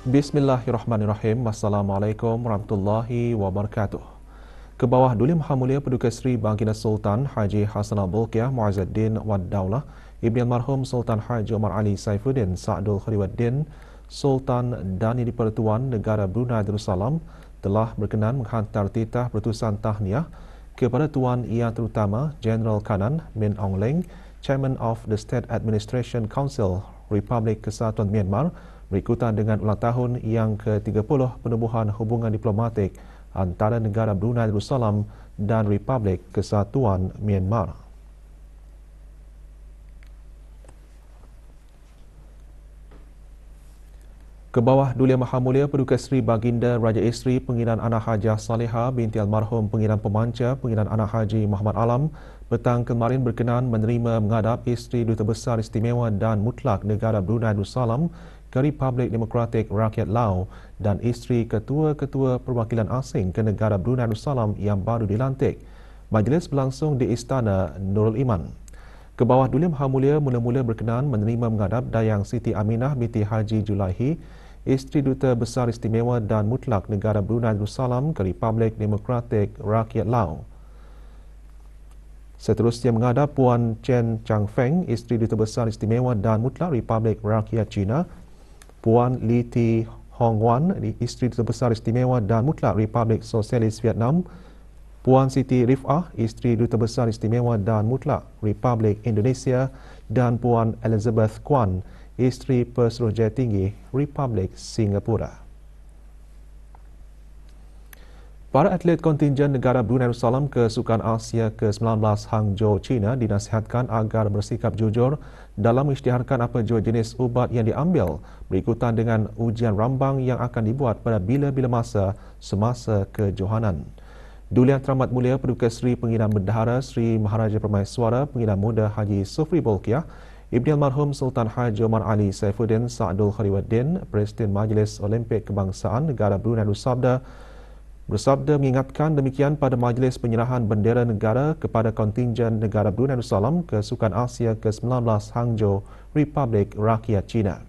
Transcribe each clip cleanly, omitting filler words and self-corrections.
Bismillahirrahmanirrahim. Assalamualaikum warahmatullahi wabarakatuh. Ke bawah Duli Maha Mulia Paduka Seri Baginda Sultan Haji Hassanal Bolkiah Muazzuddin Wad Daulah, Ibni Almarhum Sultan Haji Omar Ali Saifuddin Sa'dul Khairuddin, Sultan dan di-Pertuan Negara Brunei Darussalam telah berkenan menghantar titah pertusan tahniah kepada Tuan Yang Terutama Jeneral Kanan Min Aung Hlaing, Chairman of the State Administration Council Republik Kesatuan Myanmar, berikutan dengan ulang tahun yang ke-30 penubuhan hubungan diplomatik antara negara Brunei Darussalam dan Republik Kesatuan Myanmar. Ke bawah Duli Maha Mulia Paduka Seri Baginda Raja Isteri Pengiran Anak Hajah Salehah binti Almarhum Pengiran Pemanca Pengiran Anak Haji Muhammad Alam petang kemarin berkenan menerima menghadap Isteri Duta Besar Istimewa dan Mutlak Negara Brunei Darussalam ke Republik Demokratik Rakyat Lao dan Isteri Ketua-Ketua Perwakilan Asing ke Negara Brunei Darussalam yang baru dilantik. Majlis berlangsung di Istana Nurul Iman. Ke bawah Duli Maha Mulia mula-mula berkenan menerima menghadap Dayang Siti Aminah binti Haji Julaihi, Isteri Duta Besar Istimewa dan Mutlak Negara Brunei Darussalam ke Republik Demokratik Rakyat Lao. Seterusnya menghadap Puan Chen Chang-Feng, Isteri Duta Besar Istimewa dan Mutlak Republik Rakyat China, Puan Li Thi Hong Wan, Isteri Duta Besar Istimewa dan Mutlak Republik Sosialis Vietnam, Puan Siti Rifah, Isteri Duta Besar Istimewa dan Mutlak Republik Indonesia, dan Puan Elizabeth Kwan, Isteri Pesuruhjaya Tinggi Republik Singapura. Para atlet kontinjen negara Brunei Darussalam ke Sukan Asia ke-19 Hangzhou, China dinasihatkan agar bersikap jujur dalam mengisytiharkan apa jua jenis ubat yang diambil berikutan dengan ujian rambang yang akan dibuat pada bila-bila masa semasa kejohanan. Duli Yang Teramat Mulia Paduka Seri Pengiran Bendahara Seri Maharaja Permaiswara Pengiran Muda Haji Sufri Bolkiah, Ibni Almarhum Sultan Haji Omar Ali Saifuddin Sa'dul Khairuddin, Presiden Majlis Olimpik Kebangsaan Negara Brunei bersabda mengingatkan demikian pada majlis penyerahan bendera negara kepada kontingen negara Brunei Darussalam ke Sukan Asia ke-19 Hangzhou, Republik Rakyat China.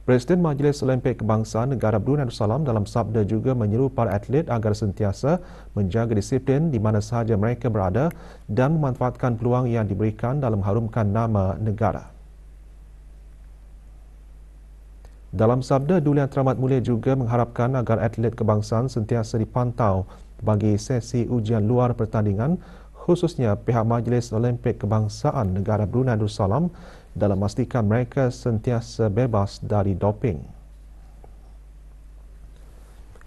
Presiden Majlis Olimpik Kebangsaan Negara Brunei Darussalam dalam sabda juga menyeru para atlet agar sentiasa menjaga disiplin di mana sahaja mereka berada dan memanfaatkan peluang yang diberikan dalam mengharumkan nama negara. Dalam sabda, Duli Yang Teramat Mulia juga mengharapkan agar atlet kebangsaan sentiasa dipantau bagi sesi ujian luar pertandingan, khususnya pihak Majlis Olimpik Kebangsaan Negara Brunei Darussalam dalam memastikan mereka sentiasa bebas dari doping.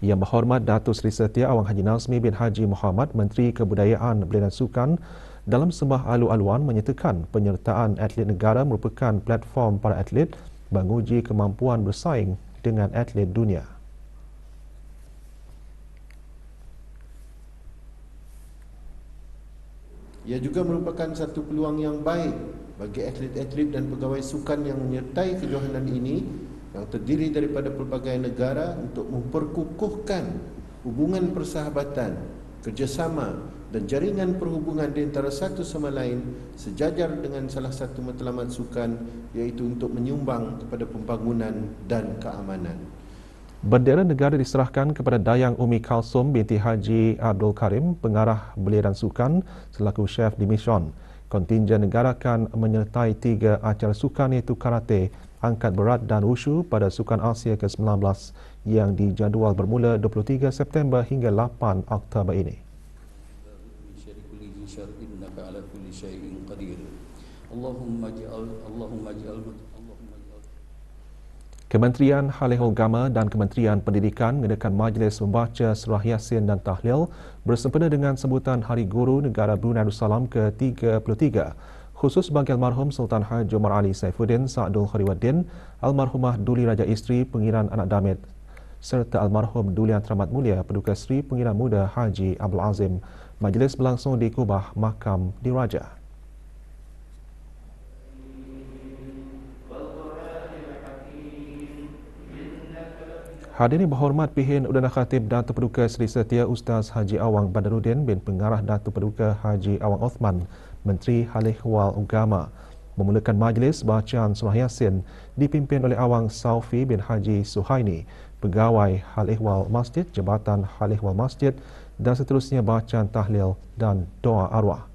Yang Berhormat Datuk Seri Setia Awang Haji Nazmi bin Haji Muhammad, Menteri Kebudayaan Belia dan Sukan, dalam sembah alu-aluan menyatakan penyertaan atlet negara merupakan platform para atlet menguji kemampuan bersaing dengan atlet dunia. Ia juga merupakan satu peluang yang baik bagi atlet-atlet dan pegawai sukan yang menyertai kejohanan ini yang terdiri daripada pelbagai negara untuk memperkukuhkan hubungan persahabatan, kerjasama dan jaringan perhubungan di antara satu sama lain sejajar dengan salah satu matlamat sukan, iaitu untuk menyumbang kepada pembangunan dan keamanan. Bendera negara diserahkan kepada Dayang Umi Kalsum binti Haji Abdul Karim, pengarah belia dan sukan selaku chef di Mission. Kontingen negara akan menyertai 3 acara sukan iaitu karate, angkat berat dan wushu pada Sukan Asia ke-19 yang dijadual bermula 23 September hingga 8 Oktober ini. Kementerian Halihul Agama dan Kementerian Pendidikan mengadakan majlis membaca surah Yasin dan tahlil bersempena dengan sambutan Hari Guru Negara Brunei Darussalam ke-33 khusus bagi almarhum Sultan Haji Omar Ali Saifuddin Sa'dul Khairuddin, almarhumah Duli Raja Isteri Pengiran Anak Damit serta almarhum Duli Yang Teramat Mulia Paduka Seri Pengiran Muda Haji Abdul Azim. Majlis berlangsung di Kubah Makam Diraja. Hadirin berhormat, Pihin Udana Khatib Datuk Paduka Seri Setia Ustaz Haji Awang Badaruddin bin Pengarah Datuk Paduka Haji Awang Othman, Menteri Halihwal Agama, memulakan majlis bacaan surah Yasin dipimpin oleh Awang Saufi bin Haji Suhaini, Pegawai Hal Ehwal Masjid, Jabatan Hal Ehwal Masjid dan seterusnya bacaan tahlil dan doa arwah.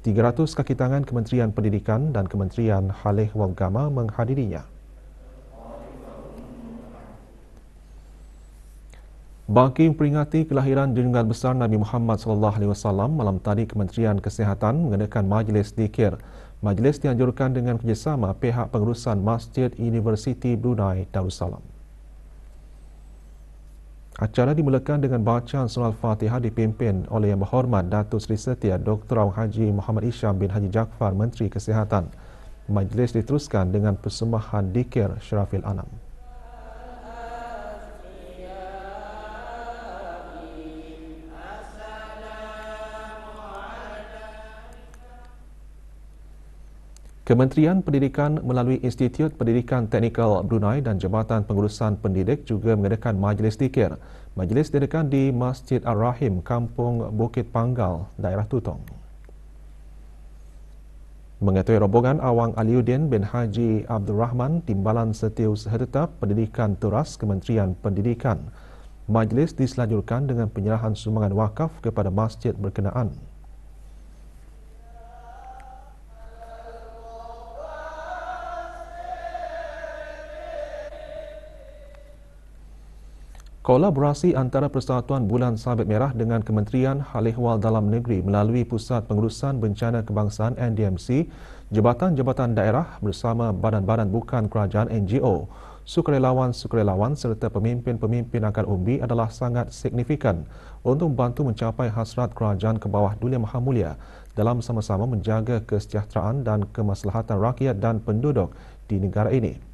300 kaki tangan Kementerian Pendidikan dan Kementerian Hal Ehwal Agama menghadirinya. Bagi memperingati kelahiran junjungan besar Nabi Muhammad SAW, malam tadi Kementerian Kesihatan mengadakan majlis zikir. Majlis dianjurkan dengan kerjasama pihak pengurusan Masjid Universiti Brunei Darussalam. Acara dimulakan dengan bacaan surah Al-Fatihah dipimpin oleh Yang Berhormat Datuk Seri Setia Dr. Awang Haji Muhammad Isham bin Haji Jaafar, Menteri Kesihatan. Majlis diteruskan dengan persembahan zikir Syarafil Anam. Kementerian Pendidikan melalui Institut Pendidikan Teknikal Brunei dan Jabatan Pengurusan Pendidik juga mengadakan majlis zikir. Majlis diadakan di Masjid Ar-Rahim, Kampung Bukit Panggal, daerah Tutong. Mengetuai rombongan Awang Aliuddin bin Haji Abdul Rahman, Timbalan Setiausaha Tetap Pendidikan Turas Kementerian Pendidikan. Majlis diselanjutkan dengan penyerahan sumbangan wakaf kepada masjid berkenaan. Kolaborasi antara Persatuan Bulan Sabit Merah dengan Kementerian Hal Ehwal Dalam Negeri melalui Pusat Pengurusan Bencana Kebangsaan NDMC, Jabatan-Jabatan Daerah bersama badan-badan bukan kerajaan NGO, sukarelawan-sukarelawan serta pemimpin-pemimpin akar umbi adalah sangat signifikan untuk membantu mencapai hasrat kerajaan ke bawah Dunia Maha Mulia dalam sama-sama menjaga kesejahteraan dan kemaslahatan rakyat dan penduduk di negara ini.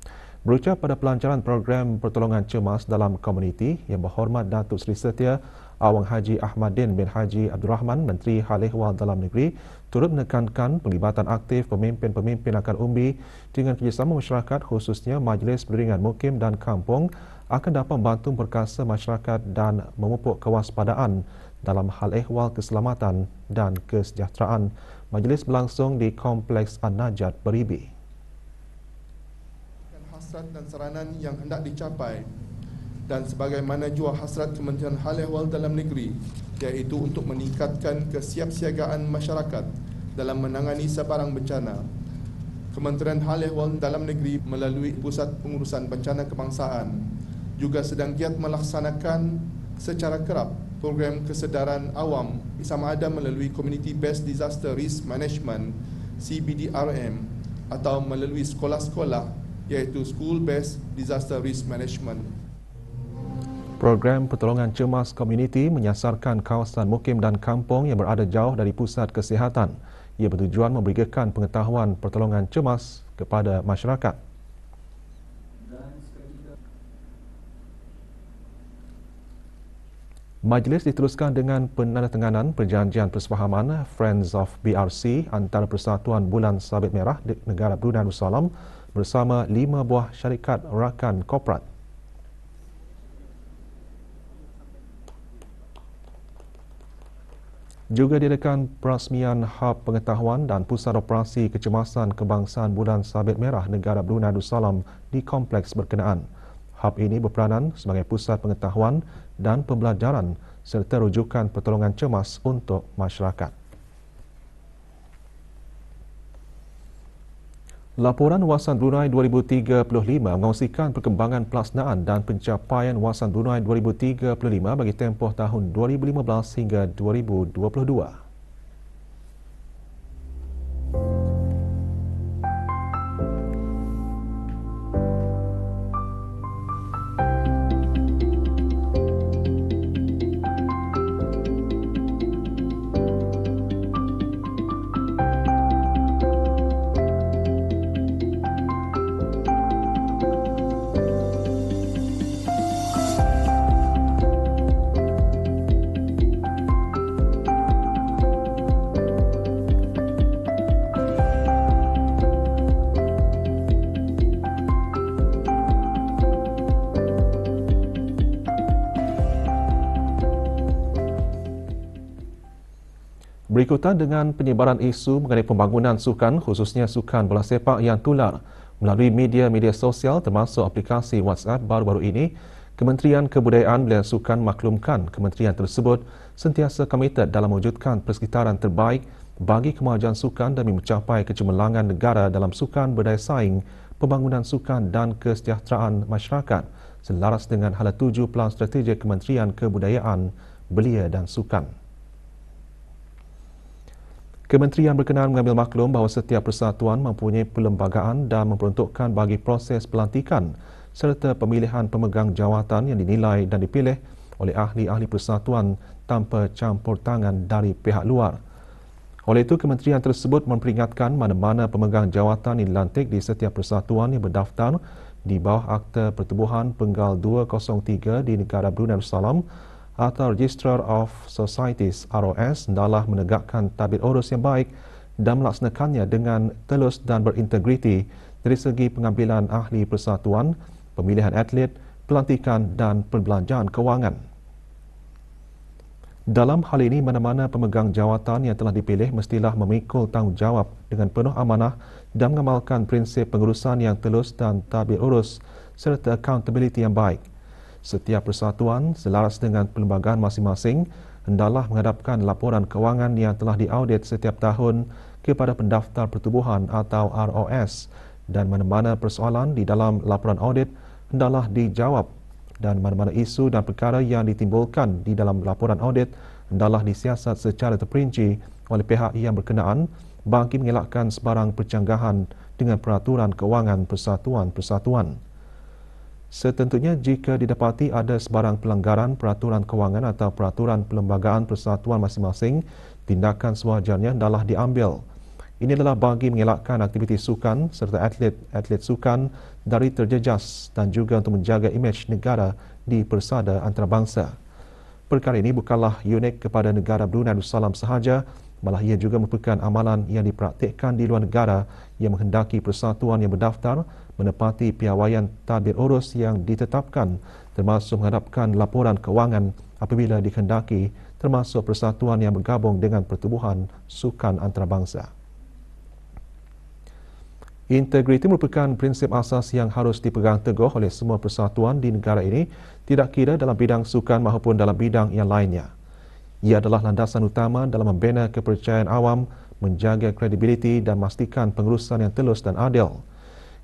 Berucap pada pelancaran program pertolongan cemas dalam komuniti, Yang Berhormat Datuk Seri Setia Awang Haji Ahmadin bin Haji Abdul Rahman, Menteri Hal Ehwal Dalam Negeri, turut menekankan pelibatan aktif pemimpin-pemimpin akar umbi dengan kerjasama masyarakat khususnya Majlis Beriringan Mukim dan Kampung akan dapat membantu memperkasa masyarakat dan memupuk kewaspadaan dalam hal ehwal keselamatan dan kesejahteraan. Majlis berlangsung di Kompleks An-Najat, Beribi. Hasrat dan saranan yang hendak dicapai dan sebagaimana jua hasrat Kementerian Hal Ehwal Dalam Negeri, iaitu untuk meningkatkan kesiapsiagaan masyarakat dalam menangani sebarang bencana. Kementerian Hal Ehwal Dalam Negeri melalui Pusat Pengurusan Bencana Kebangsaan juga sedang giat melaksanakan secara kerap program kesedaran awam sama ada melalui Community Based Disaster Risk Management CBDRM atau melalui sekolah-sekolah iaitu School Based Disaster Risk Management. Program pertolongan cemas komuniti menyasarkan kawasan mukim dan kampung yang berada jauh dari pusat kesihatan. Ia bertujuan memberikan pengetahuan pertolongan cemas kepada masyarakat. Majlis diteruskan dengan penandatanganan perjanjian persefahaman Friends of BRC antara Persatuan Bulan Sabit Merah Negara Brunei Darussalam bersama 5 buah syarikat rakan korporat. Juga diadakan perasmian Hub Pengetahuan dan Pusat Operasi Kecemasan Kebangsaan Bulan Sabit Merah Negara Brunei Darussalam di kompleks berkenaan. Hub ini berperanan sebagai pusat pengetahuan dan pembelajaran serta rujukan pertolongan cemas untuk masyarakat. Laporan Wawasan Brunei 2035 mengkongsikan perkembangan pelaksanaan dan pencapaian Wawasan Brunei 2035 bagi tempoh tahun 2015 hingga 2022. Berikutan dengan penyebaran isu mengenai pembangunan sukan, khususnya sukan bola sepak yang tular melalui media-media sosial termasuk aplikasi WhatsApp baru-baru ini, Kementerian Kebudayaan Belia Sukan maklumkan kementerian tersebut sentiasa komited dalam mewujudkan persekitaran terbaik bagi kemajuan sukan demi mencapai kecemerlangan negara dalam sukan berdaya saing, pembangunan sukan dan kesejahteraan masyarakat selaras dengan hala tuju Pelan Strategik Kementerian Kebudayaan Belia dan Sukan. Kementerian berkenaan mengambil maklum bahawa setiap persatuan mempunyai perlembagaan dan memperuntukkan bagi proses pelantikan serta pemilihan pemegang jawatan yang dinilai dan dipilih oleh ahli-ahli persatuan tanpa campur tangan dari pihak luar. Oleh itu, kementerian tersebut memperingatkan mana-mana pemegang jawatan yang dilantik di setiap persatuan yang berdaftar di bawah Akta Pertubuhan Penggal 203 di negara Brunei Darussalam atau Register of Societies ROS hendaklah menegakkan tadbir urus yang baik dan melaksanakannya dengan telus dan berintegriti dari segi pengambilan ahli persatuan, pemilihan atlet, pelantikan dan perbelanjaan kewangan. Dalam hal ini, mana-mana pemegang jawatan yang telah dipilih mestilah memikul tanggungjawab dengan penuh amanah dan mengamalkan prinsip pengurusan yang telus dan tadbir urus serta accountability yang baik. Setiap persatuan selaras dengan perlembagaan masing-masing hendaklah menghadapkan laporan kewangan yang telah diaudit setiap tahun kepada pendaftar pertubuhan atau ROS dan mana-mana persoalan di dalam laporan audit hendaklah dijawab dan mana-mana isu dan perkara yang ditimbulkan di dalam laporan audit hendaklah disiasat secara terperinci oleh pihak yang berkenaan bagi mengelakkan sebarang percanggahan dengan peraturan kewangan persatuan-persatuan. Setentunya jika didapati ada sebarang pelanggaran peraturan kewangan atau peraturan perlembagaan persatuan masing-masing, tindakan sewajarnya hendaklah diambil. Ini adalah bagi mengelakkan aktiviti sukan serta atlet sukan dari terjejas dan juga untuk menjaga imej negara di persada antarabangsa. Perkara ini bukanlah unik kepada negara Brunei Darussalam sahaja, malah ia juga merupakan amalan yang dipraktikkan di luar negara yang menghendaki persatuan yang berdaftar menepati piawaian tadbir urus yang ditetapkan termasuk menghadapkan laporan kewangan apabila dikehendaki termasuk persatuan yang bergabung dengan pertubuhan sukan antarabangsa. Integriti merupakan prinsip asas yang harus dipegang teguh oleh semua persatuan di negara ini, tidak kira dalam bidang sukan maupun dalam bidang yang lainnya. Ia adalah landasan utama dalam membina kepercayaan awam, menjaga kredibiliti dan memastikan pengurusan yang telus dan adil.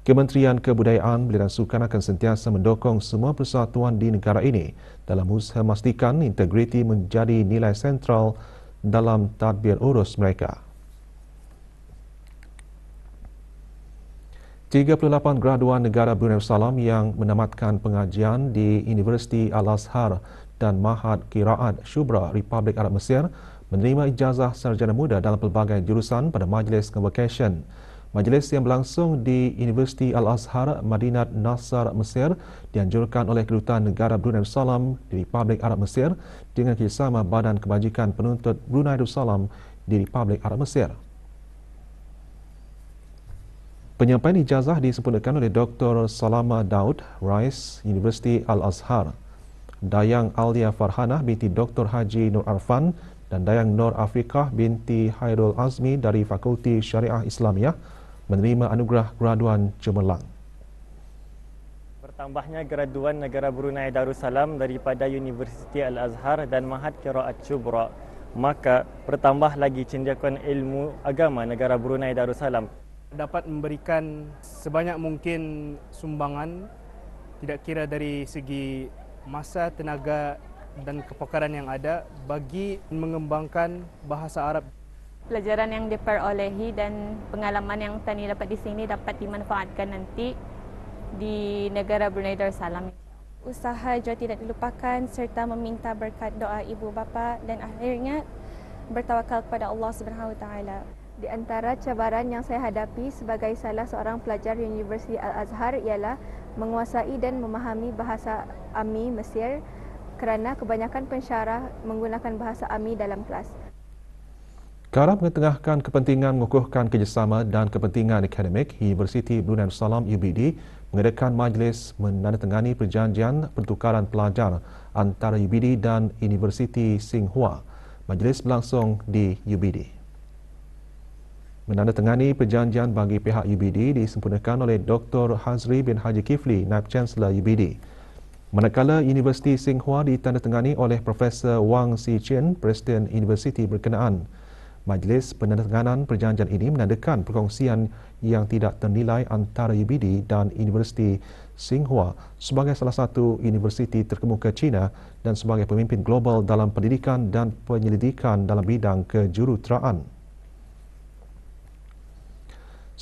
Kementerian Kebudayaan Belia dan Sukan akan sentiasa mendukung semua persatuan di negara ini dalam usaha memastikan integriti menjadi nilai sentral dalam tadbir urus mereka. 38 graduan negara Brunei Darussalam yang menamatkan pengajian di Universiti Al-Azhar dan Mahad Qiraat Shubra Republik Arab Mesir menerima ijazah sarjana muda dalam pelbagai jurusan pada majlis convocation. Majlis yang berlangsung di Universiti Al-Azhar Madinat Nasser Mesir dianjurkan oleh Kedutaan Negara Brunei Darussalam di Republik Arab Mesir dengan kerjasama Badan Kebajikan Penuntut Brunei Darussalam di Republik Arab Mesir. Penyampaian ijazah disempurnakan oleh Dr. Salama Daud, Rais Universiti Al-Azhar, Dayang Alia Farhanah binti Dr. Haji Nur Arfan dan Dayang Nur Afrikah binti Hairul Azmi dari Fakulti Syariah Islamiyah menerima anugerah graduan cemerlang. Bertambahnya graduan negara Brunei Darussalam daripada Universiti Al-Azhar dan Mahad Qiraat Shubra, maka bertambah lagi cendekian ilmu agama negara Brunei Darussalam. Dapat memberikan sebanyak mungkin sumbangan, tidak kira dari segi masa, tenaga dan kepakaran yang ada bagi mengembangkan bahasa Arab. Pelajaran yang diperolehi dan pengalaman yang Tani dapat di sini dapat dimanfaatkan nanti di negara Brunei Darussalam. Usaha jua tidak dilupakan serta meminta berkat doa ibu bapa dan akhirnya bertawakal kepada Allah Subhanahu Wa Taala. Di antara cabaran yang saya hadapi sebagai salah seorang pelajar Universiti Al-Azhar ialah menguasai dan memahami bahasa Ammi Mesir kerana kebanyakan pensyarah menggunakan bahasa Ammi dalam kelas. Kerana mengetengahkan kepentingan mengukuhkan kerjasama dan kepentingan akademik, Universiti Brunei Darussalam UBD mengadakan majlis menandatangani perjanjian pertukaran pelajar antara UBD dan Universiti Tsinghua. Majlis berlangsung di UBD. Menandatangani perjanjian bagi pihak UBD disempurnakan oleh Dr. Hazri bin Haji Kifli, Naib Chancellor UBD. Manakala Universiti Tsinghua ditandatangani oleh Profesor Wang Xichen, Presiden Universiti berkenaan. Majlis penandatanganan perjanjian ini menandakan perkongsian yang tidak ternilai antara UBD dan Universiti Tsinghua sebagai salah satu universiti terkemuka China dan sebagai pemimpin global dalam pendidikan dan penyelidikan dalam bidang kejuruteraan.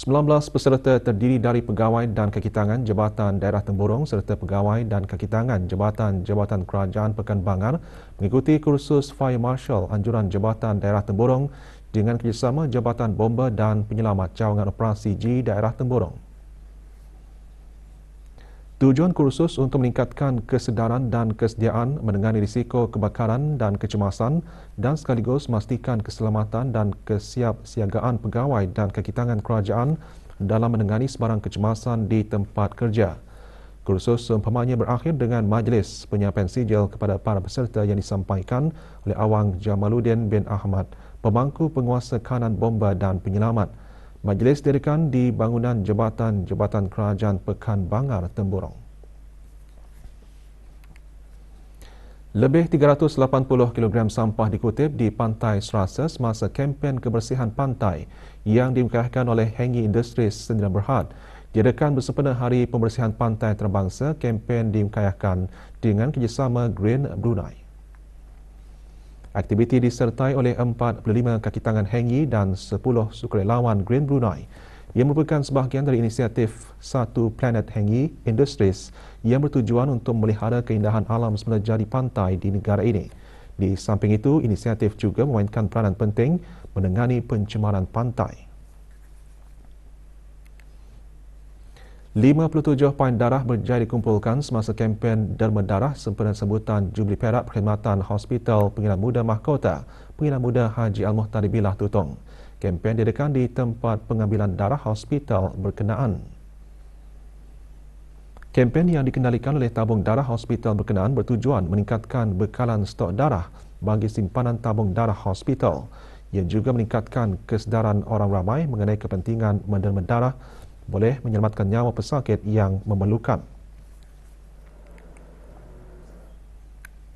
19 peserta terdiri dari pegawai dan kakitangan Jabatan Daerah Temburong serta pegawai dan kakitangan Jabatan Kerajaan Pekan Bangar mengikuti kursus Fire Marshal Anjuran Jabatan Daerah Temburong dengan kerjasama Jabatan Bomba dan Penyelamat Cawangan Operasi G Daerah Temburong. Tujuan kursus untuk meningkatkan kesedaran dan kesediaan menangani risiko kebakaran dan kecemasan dan sekaligus memastikan keselamatan dan kesiapsiagaan pegawai dan kakitangan kerajaan dalam menangani sebarang kecemasan di tempat kerja. Kursus seumpamanya berakhir dengan majlis penyampaian sijil kepada para peserta yang disampaikan oleh Awang Jamaluddin bin Ahmad, pemangku penguasa kanan bomba dan penyelamat. Majlis diadakan di bangunan Jabatan Kerajaan Pekan Bangar, Temburong. Lebih 380 kg sampah dikutip di Pantai Serasa semasa kempen kebersihan pantai yang dimeriahkan oleh Hengi Industries Sdn Bhd. Diadakan bersempena Hari Pembersihan Pantai Antarabangsa, kempen dimeriahkan dengan kerjasama Green Brunei. Aktiviti disertai oleh 45 kaki tangan Hengi dan 10 sukarelawan Green Brunei yang merupakan sebahagian dari inisiatif Satu Planet Hengi Industries yang bertujuan untuk memelihara keindahan alam semula jadi pantai di negara ini. Di samping itu, inisiatif juga memainkan peranan penting menangani pencemaran pantai. 57 poin darah berjaya dikumpulkan semasa kempen derma darah sempena sambutan Jubli Perak Perkhidmatan Hospital Pengiran Muda Mahkota Pengiran Muda Haji Al-Muhtari Billah Tutong. Kempen diadakan di tempat pengambilan darah hospital berkenaan. Kempen yang dikendalikan oleh tabung darah hospital berkenaan bertujuan meningkatkan bekalan stok darah bagi simpanan tabung darah hospital. Ia juga meningkatkan kesedaran orang ramai mengenai kepentingan menderma darah boleh menyelamatkan nyawa pesakit yang memerlukan.